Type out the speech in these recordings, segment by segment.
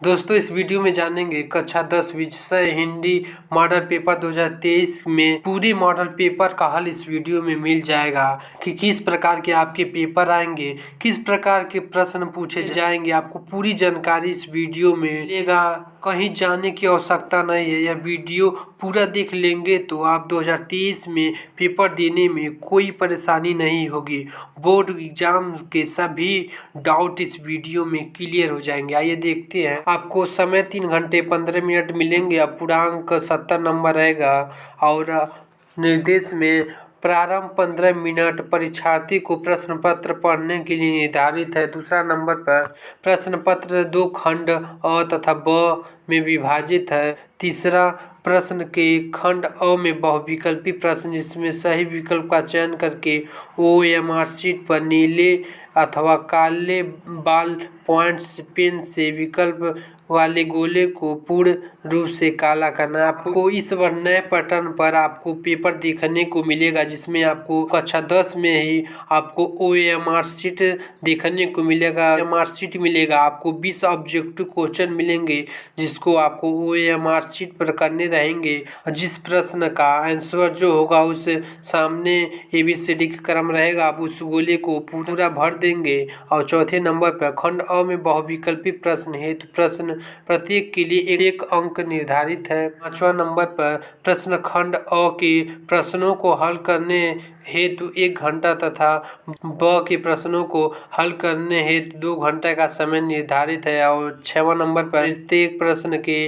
दोस्तों इस वीडियो में जानेंगे कक्षा 10 विषय हिंदी मॉडल पेपर 2023 में पूरी मॉडल पेपर का हल इस वीडियो में मिल जाएगा कि किस प्रकार के आपके पेपर आएंगे, किस प्रकार के प्रश्न पूछे जाएंगे। आपको पूरी जानकारी इस वीडियो में मिलेगा, कहीं जाने की आवश्यकता नहीं है। यह वीडियो पूरा देख लेंगे तो आप 2023 में पेपर देने में कोई परेशानी नहीं होगी। बोर्ड एग्जाम के सभी डाउट इस वीडियो में क्लियर हो जाएंगे। आइए देखते हैं। आपको समय 3 घंटे 15 मिनट मिलेंगे। अब पूर्णांक 70 नंबर रहेगा और निर्देश में प्रारंभ 15 मिनट परीक्षार्थी को प्रश्न पत्र पढ़ने के लिए निर्धारित है। दूसरा नंबर पर प्रश्न पत्र 2 खंड अ तथा ब में विभाजित है। तीसरा प्रश्न के खंड अ में बहुविकल्पी प्रश्न, जिसमें सही विकल्प का चयन करके OMR शीट पर नीले अथवा काले बॉल पॉइंट्स पेन से विकल्प वाले गोले को पूर्ण रूप से काला करना। आपको इस बार नए पैटर्न पर आपको पेपर देखने को मिलेगा, जिसमें आपको कक्षा 10 में ही आपको OMR शीट देखने को मिलेगा। OMR शीट मिलेगा आपको 20 ऑब्जेक्टिव क्वेश्चन मिलेंगे, जिसको आपको OMR शीट पर करने रहेंगे। जिस प्रश्न का आंसर जो होगा उस सामने ABCD का क्रम रहेगा, आप उस गोले को पूरा भर देंगे। और चौथे नंबर पर खंड अ में बहुविकल्पी प्रश्न हेतु प्रश्न प्रत्येक के लिए 1 अंक निर्धारित है। 5वां नंबर पर प्रश्न खंड अ के प्रश्नों को हल करने हेतु 1 घंटा तथा ब के प्रश्नों को हल करने हेतु 2 घंटे का समय निर्धारित है। और 6वां नंबर पर प्रत्येक प्रश्न के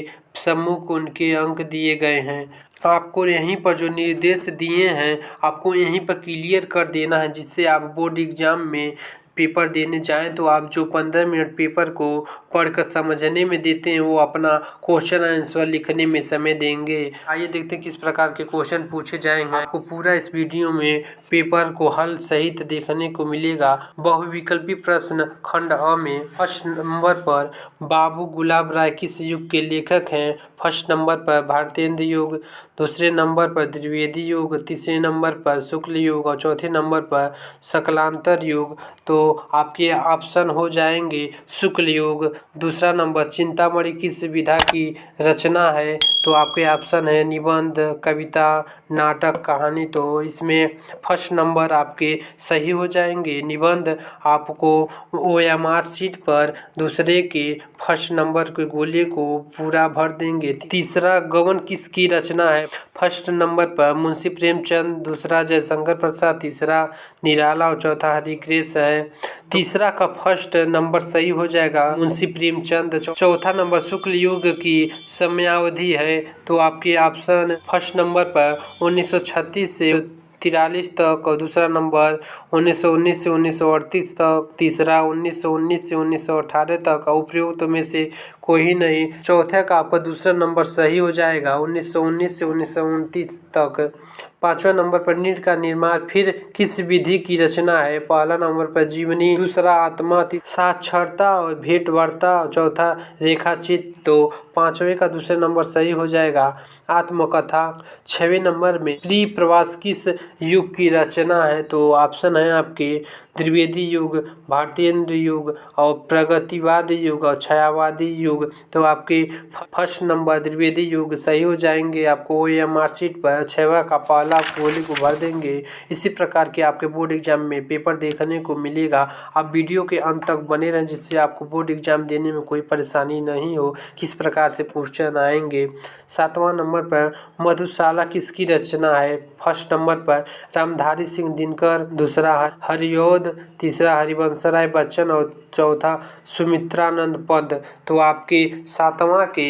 समूह को उनके अंक दिए गए हैं। आपको यहीं पर जो निर्देश दिए हैं आपको यहीं पर क्लियर कर देना है, जिससे आप बोर्ड एग्जाम में पेपर देने जाएं तो आप जो 15 मिनट पेपर को पढ़कर समझने में देते हैं वो अपना क्वेश्चन आंसर लिखने में समय देंगे। आइए देखते हैं किस प्रकार के क्वेश्चन पूछे जाएंगे। आपको पूरा इस वीडियो में पेपर को हल सहित देखने को मिलेगा। बहुविकल्पी प्रश्न खंड अ में फर्स्ट नंबर पर बाबू गुलाब राय किस युग के लेखक हैं? फर्स्ट नंबर पर भारतेंद्र युग, दूसरे नंबर पर द्विवेदी युग, तीसरे नंबर पर शुक्ल युग और चौथे नंबर पर शकलांतर युग। तो आपके ऑप्शन हो जाएंगे शुक्ल युग। दूसरा नंबर चिंतामणि किस विधा की रचना है? तो आपके ऑप्शन है निबंध, कविता, नाटक, कहानी। तो इसमें फर्स्ट नंबर आपके सही हो जाएंगे निबंध। आपको OMR शीट पर दूसरे के फर्स्ट नंबर के गोले को पूरा भर देंगे। तीसरा गबन किसकी रचना है? फर्स्ट नंबर पर मुंशी प्रेमचंद, दूसरा जयशंकर प्रसाद, तीसरा निराला और चौथा हरिकृष्ण है। तीसरा का फर्स्ट नंबर सही हो जाएगा मुंशी प्रेमचंद। चौथा नंबर शुक्ल युग की समयावधि है। तो आपके ऑप्शन फर्स्ट नंबर पर 1936 से 43 तक और दूसरा नंबर 1919 से 1938 तक, तीसरा 1919 से 1918 तक। उपयुक्त में से कोई नहीं। चौथे का आपका दूसरा नंबर सही हो जाएगा 1919 से 1929 तक। 5वां नंबर पर नीट का निर्माण फिर किस विधि की रचना है? पहला नंबर पर जीवनी, दूसरा आत्मा, साक्षरता और भेंट वार्ता, चौथा रेखाचित्र। तो 5वें का दूसरा नंबर सही हो जाएगा आत्मकथा। 6वें नंबर में प्री प्रवास किस युग की रचना है? तो ऑप्शन है आपके त्रिवेदी युग, भारतेंद्र युग और प्रगतिवादी युग और छायावादी युग। तो आपके फर्स्ट नंबर त्रिवेदी युग सही हो जाएंगे। आपको OMR शीट पर 6वां का पहला गोले को भर देंगे। इसी प्रकार के आपके बोर्ड एग्जाम में पेपर देखने को मिलेगा। आप वीडियो के अंत तक बने रहें, जिससे आपको बोर्ड एग्जाम देने में कोई परेशानी नहीं हो। किस प्रकार से क्वेश्चन आएंगे। 7वां नंबर पर मधुशाला किसकी रचना है? फर्स्ट नंबर पर रामधारी सिंह दिनकर, दूसरा हरिऔध, तीसरा हरिवंश राय बच्चन और चौथा सुमित्रानंद पंत। तो आपके 7वां के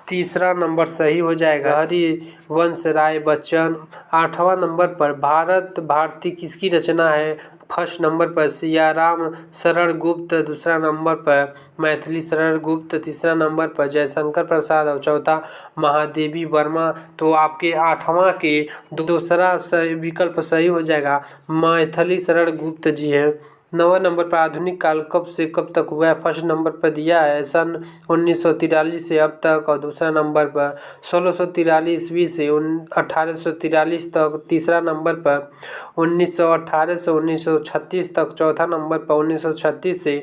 तीसरा नंबर सही हो जाएगा हरिवंश राय बच्चन। 8वां नंबर पर भारत भारती किसकी रचना है? फर्स्ट नंबर पर सियाराम शरण गुप्त, दूसरा नंबर पर मैथिली शरण गुप्त, तीसरा नंबर पर जयशंकर प्रसाद और चौथा महादेवी वर्मा। तो आपके 8वां के दूसरा विकल्प सही हो जाएगा मैथिली शरण गुप्त जी है। 9वां नंबर पर आधुनिक काल कब से कब तक हुआ है? फर्स्ट नंबर पर दिया है सन 1943 से अब तक और दूसरा नंबर पर 1643 ईस्वी से 1843 तक, तीसरा नंबर पर 1918 से 1936 तक, चौथा नंबर पर 1936 से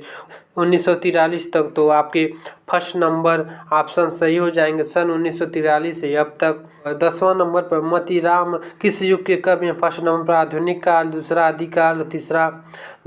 1943 तक तो आपके फर्स्ट नंबर ऑप्शन सही हो जाएंगे। सन 1943 से अब तक 10वां नंबर पर मोतीराम किस युग के कवि हैं? फर्स्ट नंबर पर आधुनिक काल, दूसरा आदिकाल, तीसरा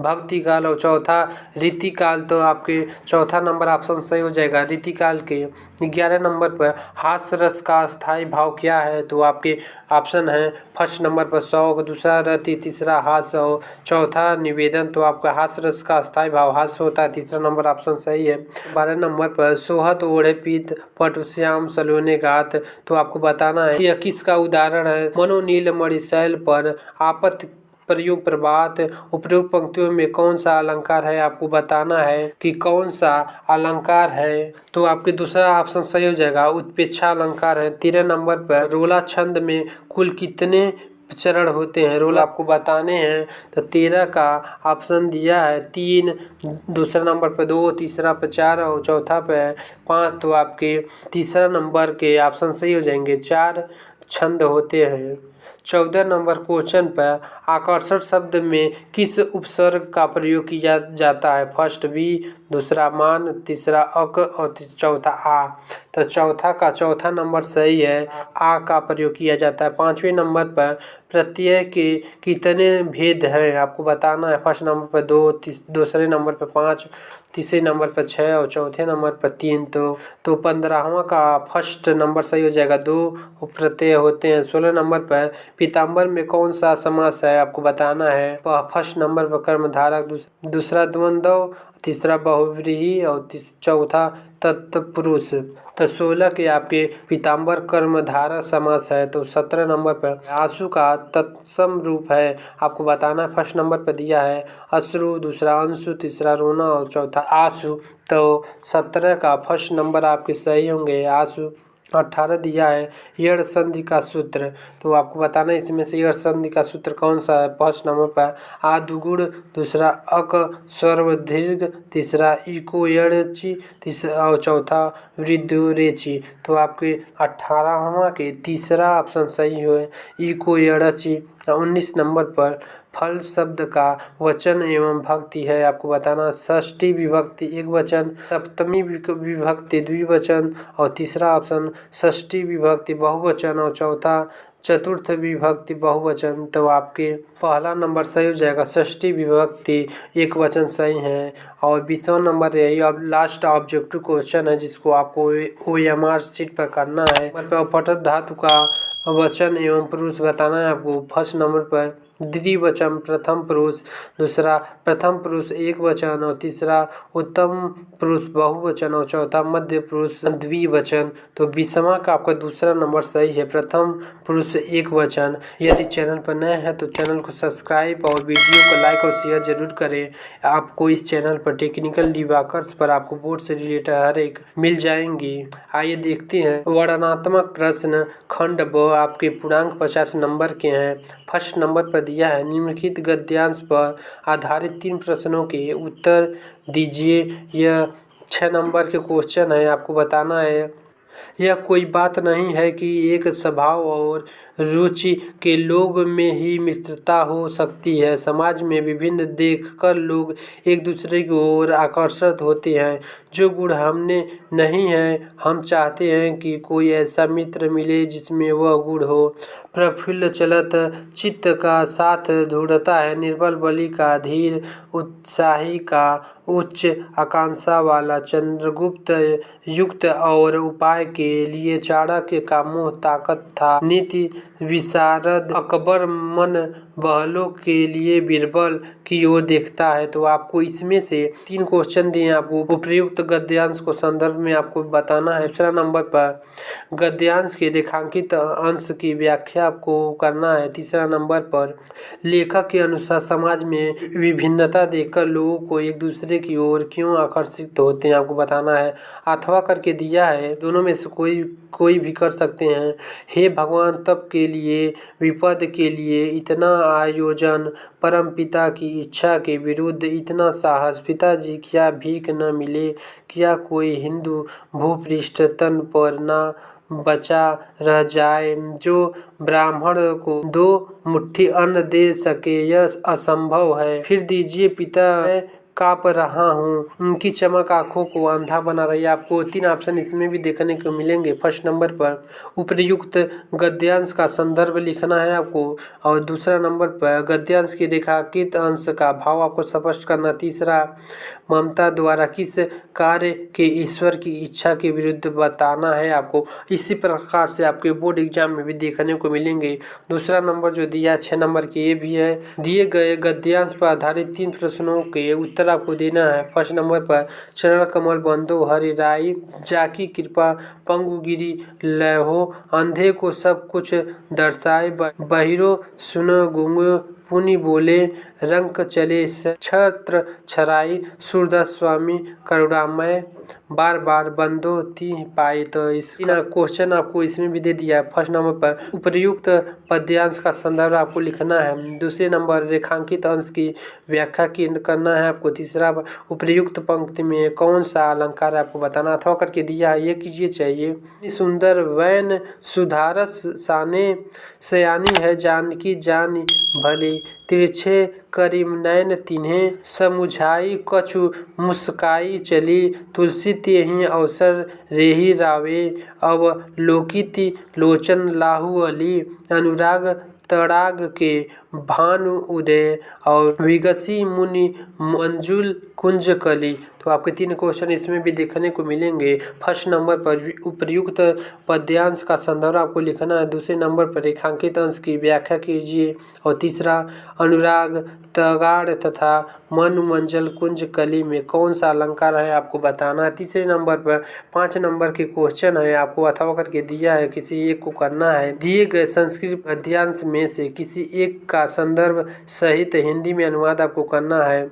भक्ति काल और चौथा रीतिकाल। तो आपके चौथा नंबर ऑप्शन सही हो जाएगा रीतिकाल के। 11 नंबर पर हास्य रस का स्थायी भाव क्या है? तो आपके ऑप्शन है फर्स्ट नंबर पर शौक, दूसरा रति, तीसरा हास्य और चौथा निवेदन। तो आपका हास्य रस का स्थायी भाव हास्य होता है, तीसरा नंबर ऑप्शन सही है। 12 नंबर पर सोहत ओढ़े पीत पट श्याम सलोने गात। तो आपको बताना है यह किसका उदाहरण है? मनोनील मणिशैल पर आपत्ति प्रयुक्त प्रभात। उपयुक्त पंक्तियों में कौन सा अलंकार है? आपको बताना है कि कौन सा अलंकार है। तो आपके दूसरा ऑप्शन सही हो जाएगा उत्प्रेक्षा अलंकार है। 13 नंबर पर रोला छंद में कुल कितने चरण होते हैं? रोला आपको बताने हैं। तो 13 का ऑप्शन दिया है 3, दूसरा नंबर पर 2, तीसरा पर 4 और चौथा पे 5। तो आपके तीसरा नंबर के ऑप्शन सही हो जाएंगे, 4 छंद होते हैं। 14 नंबर क्वेश्चन पर आकर्षण शब्द में किस उपसर्ग का प्रयोग किया जाता है? फर्स्ट बी, दूसरा मान, तीसरा अक और चौथा आ। तो चौथा का चौथा नंबर सही है, आ का प्रयोग किया जाता है। 5वें नंबर पर प्रत्यय के कितने भेद हैं? आपको बताना है। फर्स्ट नंबर पर 2, दूसरे नंबर पर 5, तीसरे नंबर पर 6 और चौथे नंबर पर 3। तो 15वां का फर्स्ट नंबर सही हो जाएगा, 2 प्रत्यय होते हैं। 16 नंबर पर पीताम्बर में कौन सा समास है? आपको बताना है। फर्स्ट नंबर पर कर्मधारक, दूसरा द्वंद्व, तीसरा बहुव्रीहि और चौथा तत्पुरुष। तो 16 के आपके पीताम्बर कर्मधारक समास है। तो 17 नंबर पर आंसू का तत्सम रूप है, आपको बताना है। फर्स्ट नंबर पर दिया है अश्रु, दूसरा अंशु, तीसरा रोना और चौथा आंसू। तो 17 का फर्स्ट नंबर आपके सही होंगे आंसू। 18 दिया है यड़ संधि का सूत्र। तो आपको बताना है इसमें से यड़ संधि का सूत्र कौन सा है? फर्स्ट नंबर पर आ दुगुण, दूसरा अक स्वर दीर्घ, तीसरा इको यड़ची, तीसरा और चौथा वृद्धरेची। तो आपके 18वां के तीसरा ऑप्शन सही हो इको यड़ची। 19 नंबर पर फल शब्द का वचन एवं भक्ति है, आपको बताना। षष्ठी विभक्ति एक वचन, सप्तमी विभक्ति द्विवचन और तीसरा ऑप्शन षष्ठी विभक्ति बहुवचन और चौथा चतुर्थ विभक्ति बहुवचन। तो आपके पहला नंबर सही हो जाएगा, षष्ठी विभक्ति एक वचन सही है। और 20वां नंबर यही अब लास्ट ऑब्जेक्टिव क्वेश्चन है जिसको आपको OMR शीट पर करना है। पठत धातु का वचन एवं पुरुष बताना है आपको। फर्स्ट नंबर पर द्विवचन प्रथम पुरुष, दूसरा प्रथम पुरुष एक वचन और तीसरा उत्तम पुरुष बहुवचन और चौथा मध्य पुरुष द्विवचन। तो 20वां का आपका दूसरा नंबर सही है, प्रथम पुरुष एक वचन। यदि चैनल पर नए हैं तो चैनल को सब्सक्राइब और वीडियो को लाइक और शेयर जरूर करें। आपको इस चैनल पर टेक्निकल दिवाकर्स पर आपको बोर्ड से रिलेटेड हर एक मिल जाएंगी। आइए देखते हैं वर्णनात्मक प्रश्न खंड ब आपके पूर्णांक 50 नंबर के हैं। फर्स्ट नंबर पर दिया है निम्नलिखित गद्यांश पर आधारित 3 प्रश्नों के उत्तर दीजिए। यह 6 नंबर के क्वेश्चन है, आपको बताना है। यह कोई बात नहीं है कि एक स्वभाव और रुचि के लोग में ही मित्रता हो सकती है। समाज में विभिन्न देखकर लोग एक दूसरे की ओर आकर्षित होते हैं। जो गुण हमने नहीं है, हम चाहते हैं कि कोई ऐसा मित्र मिले जिसमें वह गुण हो। प्रफुल्ल चलत चित्त का साथ ढूंढता है, निर्बल बलि का धीर, उत्साही का उच्च आकांक्षा वाला, चंद्रगुप्त युक्त और उपाय के लिए चाणक्य का मोह ताकत था। नीति विशारद अकबर मन बहलों के लिए बीरबल की ओर देखता है। तो आपको इसमें से 3 क्वेश्चन दिए, आपको उपयुक्त गद्यांश को संदर्भ में आपको बताना है। दूसरा नंबर पर गद्यांश के रेखांकित अंश की व्याख्या आपको करना है। तीसरा नंबर पर लेखक के अनुसार समाज में विभिन्नता देखकर लोगों को एक दूसरे की ओर क्यों आकर्षित होते हैं, आपको बताना है। अथवा करके दिया है, दोनों में से कोई भी कर सकते हैं। हे भगवान, तप के लिए विपद के लिए इतना आयोजन, परम पिता की इच्छा के विरुद्ध इतना साहस, पिताजी क्या भीख न मिले, क्या कोई हिंदू भूपृष्ठ तन पर न बचा रह जाए जो ब्राह्मण को 2 मुट्ठी अन्न दे सके, यह असंभव है। फिर दीजिए पिता काँप रहा हूँ, उनकी चमक आँखों को अंधा बना रही है। आपको 3 ऑप्शन इसमें भी देखने को मिलेंगे। फर्स्ट नंबर पर उपर्युक्त गद्यांश का संदर्भ लिखना है आपको, और दूसरा नंबर पर गद्यांश की रेखांकित अंश का भाव आपको स्पष्ट करना। तीसरा, ममता द्वारा किस कार्य के ईश्वर की इच्छा के विरुद्ध बताना है आपको। इसी प्रकार से आपके बोर्ड एग्जाम में भी देखने को मिलेंगे। दूसरा नंबर जो दिया 6 नंबर के ये भी है। दिए गए गद्यांश पर आधारित 3 प्रश्नों के उत्तर आपको देना है। फर्स्ट नंबर पर चरण कमल बंदो हरि राई, जाकी कृपा पंगु गिरी लहो, अंधे को सब कुछ दर्शाए, बहिरो सुनो गूंगो पुनि बोले, रंक चले छत्र छराई, सूरदास स्वामी करुणामय, बार बार बंदो ती पाए। तो इस क्वेश्चन आपको इसमें भी दे दिया है। फर्स्ट नंबर पर उपर्युक्त पद्यांश का संदर्भ आपको लिखना है। दूसरे नंबर रेखांकित अंश की व्याख्या करना है आपको। तीसरा, उपर्युक्त पंक्ति में कौन सा अलंकार आपको बताना अथवा करके दिया है, ये कीजिए चाहिए। सुंदर वैन सुधारस साने सयानी है, जानकी जानी भली, तिरछे करीम नैन तिन्हें समुझाई, कछु मुस्काई चली, तुलसी तेहि अवसर रेही रावे, अब लोकिति लोचन लाहू अली, अनुराग तड़ाग के भानु उदय, और विगसी मुनि मंजुल कुंज कली। तो आपके 3 क्वेश्चन इसमें भी देखने को मिलेंगे। फर्स्ट नंबर पर उपर्युक्त पद्यांश का संदर्भ आपको लिखना है। दूसरे नंबर पर रेखांकित अंश की व्याख्या कीजिए, और तीसरा, अनुराग तगाड़ तथा मन मंजल कुंज कली में कौन सा अलंकार है आपको बताना है। तीसरे नंबर पर 5 नंबर के क्वेश्चन है आपको अथवा करके दिया है, किसी एक को करना है। दिए गए संस्कृत पद्यांश में से किसी एक का संदर्भ सहित हिंदी में अनुवाद आपको करना है।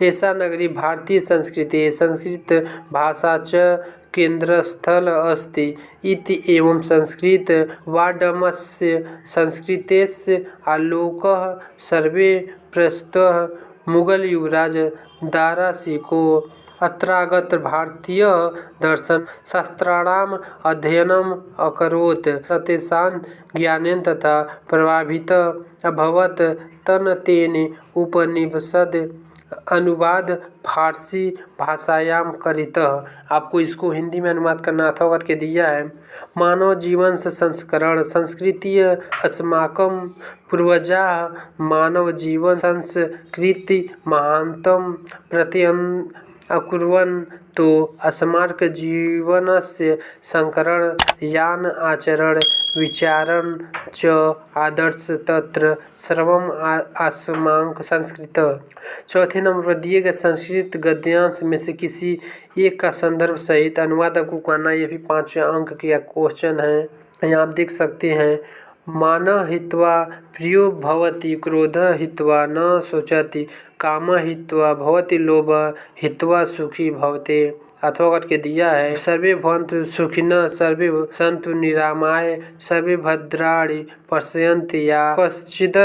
ऐसा नगरी भारतीय संस्कृति संस्कृत भाषा च केन्द्रस्थल अस्ति इति, एवं संस्कृत वाङ्मयस्य संस्कृतेस्य आलोकः सर्वे प्रस्तुतः मुगल युवराज दाराशिको अत्रागत भारतीय दर्शन शास्त्राणाम अध्ययनम अकरोत्, तेषां ज्ञानेन तथा प्रभावित अभवत्, तन् तेन उपनिषद अनुवाद फारसी भाषायाम करितः। आपको इसको हिंदी में अनुवाद करना अथवा करके दिया है। मानव जीवन संस्करण संस्कृतीय अस्माकं पूर्वजाः मानव जीवन संस्कृति महानतम प्रत्ययन अकुर्वन्, तो अस्माक जीवनस्य संकरण यान आचरण विचारण च आदर्श तत्र सर्वम अस्माक संस्कृत। चौथे नंबर पर दिए गए संस्कृत गद्यांश में से किसी एक का संदर्भ सहित अनुवाद आपको करना। ये भी 5 अंक का क्वेश्चन है। यहाँ आप देख सकते हैं, मान हित्वा प्रियो भवति, क्रोध हित्वा न शोचति, काम हित्वा भवति, लोभ हित्वा सुखी भवते। अथवा करके दिया है, सर्वे भवन्तु सुखिनः सर्वे सन्तु निरामयाः सर्वे भद्राणि पश्यन्तु या कश्चित्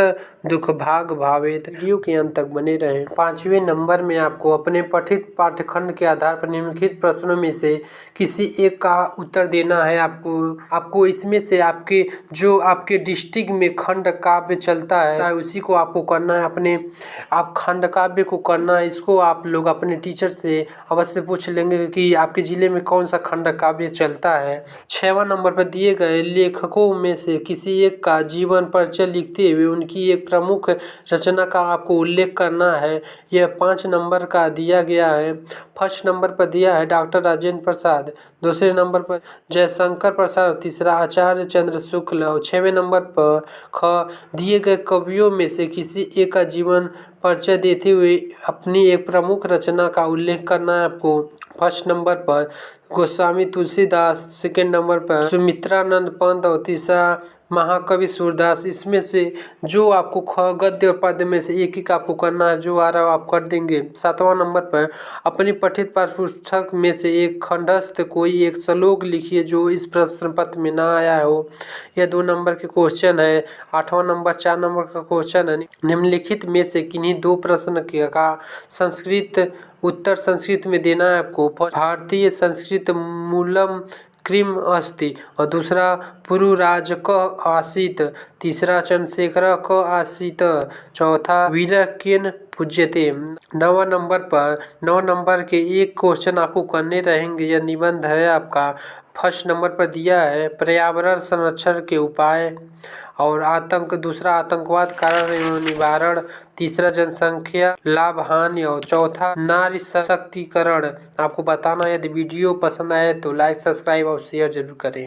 दुख भाग भावेत। वीडियो के अंत तक बने रहें। 5वें नंबर में आपको अपने पठित पाठ्यखंड के आधार पर निम्नलिखित प्रश्नों में से किसी एक का उत्तर देना है। आपको इसमें से आपके डिस्ट्रिक्ट में खंड काव्य चलता है उसी को आपको करना है। आप खंड काव्य को करना है। इसको आप लोग अपने टीचर से अवश्य पूछ लेंगे कि आपके जिले में कौन सा खंड काव्य चलता है। 6वां नंबर पर दिए गए लेखकों में से किसी एक का जीवन परिचय लिखते हुए उनकी एक प्रमुख रचना का आपको उल्लेख करना है। यह 5 नंबर का दिया गया है। फर्स्ट नंबर पर दिया है डॉक्टर राजेंद्र प्रसाद, दूसरे नंबर पर जयशंकर प्रसाद, तीसरा आचार्य चंद्र शुक्ल, और 6वें नंबर पर ख दिए गए कवियों में से किसी एक का जीवन परिचय देते हुए अपनी एक प्रमुख रचना का उल्लेख करना है आपको। फर्स्ट नंबर पर गोस्वामी तुलसीदास, सेकेंड नंबर पर सुमित्रानंद पंत, और तीसरा महाकवि सूरदास। इसमें से जो आपको गद्य और पद्य में से एक आपको करना है, जो आ रहा है आप कर देंगे। 7वां नंबर पर अपनी पठित पाठ्यपुस्तक में से एक खंडस्थ कोई एक श्लोक लिखिए जो इस प्रश्न पत्र में ना आया हो। यह 2 नंबर के क्वेश्चन है। 8वां नंबर 4 नंबर का क्वेश्चन है, निम्नलिखित में से किन्हीं 2 प्रश्न का संस्कृत उत्तर संस्कृत में देना है आपको। भारतीय संस्कृत मूलम क्रीम अस्ति और दूसरा पुरुराज क आसीत, तीसरा चंद्रशेखर क आसीत, चौथा वीर केन पूज्यते। 9 नंबर के एक क्वेश्चन आपको करने रहेंगे। यह निबंध है आपका। फर्स्ट नंबर पर दिया है पर्यावरण संरक्षण के उपाय, और दूसरा आतंकवाद कारण एवं निवारण, तीसरा जनसंख्या लाभ हानि और चौथा नारी सशक्तिकरण। आपको बताना है। यदि वीडियो पसंद आए तो लाइक सब्सक्राइब और शेयर जरूर करें।